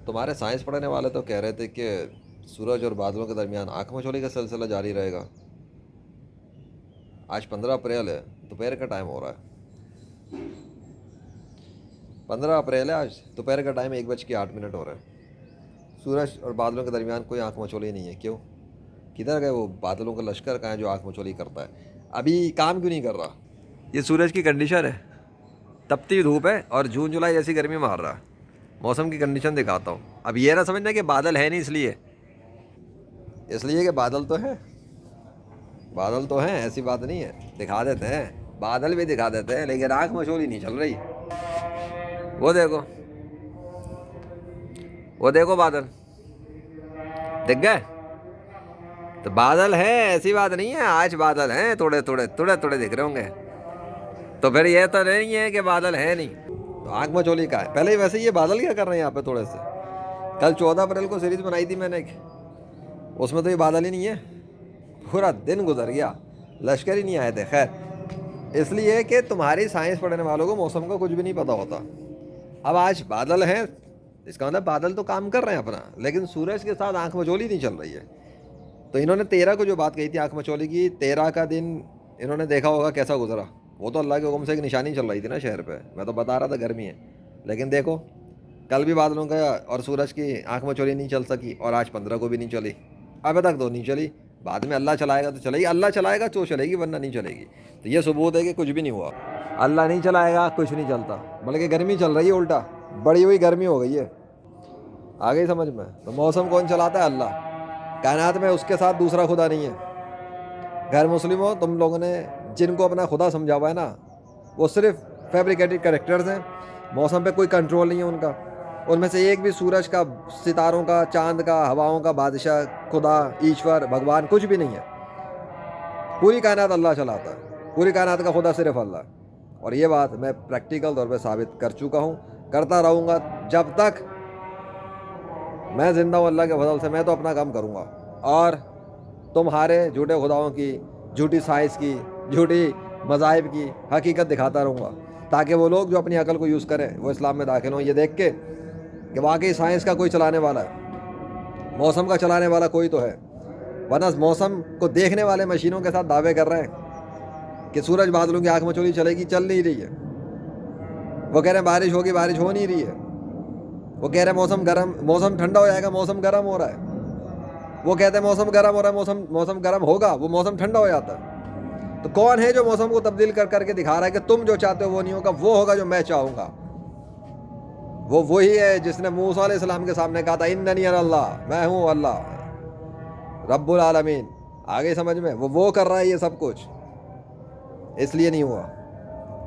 تمہارے سائنس پڑھنے والے تو کہہ رہے تھے کہ سورج اور بادلوں کے درمیان آنکھ مچولی کا سلسلہ جاری رہے گا. آج 15 اپریل ہے, دوپہر کا ٹائم ہو رہا ہے. 15 اپریل ہے آج, دوپہر کا ٹائم 1:08 ہو رہا ہے. سورج اور بادلوں کے درمیان کوئی آنکھ مچولی نہیں ہے. کیوں؟ کدھر گئے وہ بادلوں کا لشکر کہاں ہے جو آنکھ مچولی کرتا ہے؟ ابھی کام کیوں نہیں کر رہا؟ یہ سورج کی کنڈیشن ہے, تپتی دھوپ ہے اور جون جولائی جیسی گرمی مار رہا. موسم کی کنڈیشن دکھاتا ہوں. اب یہ نہ سمجھنا کہ بادل ہے نہیں اس لیے کہ بادل تو ہے, بادل تو ہیں, ایسی بات نہیں ہے. دکھا دیتے ہیں, بادل بھی دکھا دیتے ہیں, لیکن آنکھ مچولی نہیں چل رہی. وہ دیکھو, وہ دیکھو بادل دکھ گئے. تو بادل ہیں, ایسی بات نہیں ہے. آج بادل ہیں, تھوڑے تھوڑے تھوڑے تھوڑے دکھ رہے ہوں گے. تو پھر یہ تو نہیں ہے کہ بادل ہے نہیں. تو آنکھ مچولی کا ہے پہلے ہی. ویسے یہ بادل کیا کر رہے ہیں یہاں پہ تھوڑے سے؟ کل 14 اپریل کو سیریز بنائی تھی میں نے, اس میں تو یہ بادل ہی نہیں ہے. پورا دن گزر گیا, لشکر ہی نہیں آئے تھے. خیر, اس لیے کہ تمہاری سائنس پڑھنے والوں کو موسم کا کچھ بھی نہیں پتہ ہوتا. اب آج بادل ہیں, اس کا مطلب بادل تو کام کر رہے ہیں اپنا, لیکن سورج کے ساتھ آنکھ مچولی نہیں چل رہی ہے. تو انہوں نے 13 کو جو بات کہی تھی آنکھ مچولی کی, 13 کا دن انہوں نے دیکھا ہوگا کیسا گزرا. وہ تو اللہ کے حکم سے ایک نشانی چل رہی تھی نا شہر پہ. میں تو بتا رہا تھا گرمی ہے, لیکن دیکھو کل بھی بادلوں کا اور سورج کی آنکھ مچولی نہیں چل سکی, اور آج 15 کو بھی نہیں چلی. ابھی تک تو نہیں چلی. بعد میں اللہ چلائے گا تو چلے گی, اللہ چلائے گا تو چلے گی, ورنہ نہیں چلے گی. تو یہ ثبوت ہے کہ کچھ بھی نہیں ہوا. اللہ نہیں چلائے گا کچھ نہیں چلتا, بلکہ گرمی چل رہی ہے, الٹا بڑی ہوئی گرمی ہو گئی ہے. آ گئی سمجھ میں؟ تو موسم کون چلاتا ہے؟ اللہ. کائنات میں اس کے ساتھ دوسرا خدا نہیں ہے. غیر مسلم ہو تم لوگوں نے جن کو اپنا خدا سمجھا ہوا ہے نا, وہ صرف فیبریکیٹڈ کریکٹرز ہیں. موسم پہ کوئی کنٹرول نہیں ہے ان کا. ان میں سے ایک بھی سورج کا, ستاروں کا, چاند کا, ہواؤں کا بادشاہ, خدا, ایشور, بھگوان کچھ بھی نہیں ہے. پوری کائنات اللہ چلاتا ہے. پوری کائنات کا خدا صرف اللہ. اور یہ بات میں پریکٹیکل طور پہ ثابت کر چکا ہوں, کرتا رہوں گا جب تک میں زندہ ہوں. اللہ کے فضل سے میں تو اپنا کام کروں گا, اور تمہارے جھوٹے خداؤں کی, جھوٹی سائنس کی, جھوٹی مذاہب کی حقیقت دکھاتا رہوں گا, تاکہ وہ لوگ جو اپنی عقل کو یوز کریں وہ اسلام میں داخل ہوں, یہ دیکھ کے کہ واقعی سائنس کا کوئی چلانے والا ہے, موسم کا چلانے والا کوئی تو ہے. ورنہ موسم کو دیکھنے والے مشینوں کے ساتھ دعوے کر رہے ہیں کہ سورج بادلوں کی آنکھ مچولی چلے گی, چل نہیں رہی ہے. وہ کہہ رہے ہیں بارش ہوگی, بارش ہو نہیں رہی ہے. وہ کہہ رہے ہیں موسم گرم, موسم ٹھنڈا ہو جائے گا, موسم گرم ہو رہا ہے. وہ کہتے ہیں موسم گرم ہو رہا ہے, موسم گرم ہوگا, وہ موسم ٹھنڈا ہو جاتا ہے. تو کون ہے جو موسم کو تبدیل کر کر کے دکھا رہا ہے کہ تم جو چاہتے ہو وہ نہیں ہوگا, وہ ہوگا جو میں چاہوں گا. وہ وہی ہے جس نے موسیٰ علیہ السلام کے سامنے کہا تھا اننی انا اللہ, میں ہوں اللہ رب العالمین. آگے سمجھ میں؟ وہ کر رہا ہے یہ سب کچھ, اس لیے نہیں ہوا.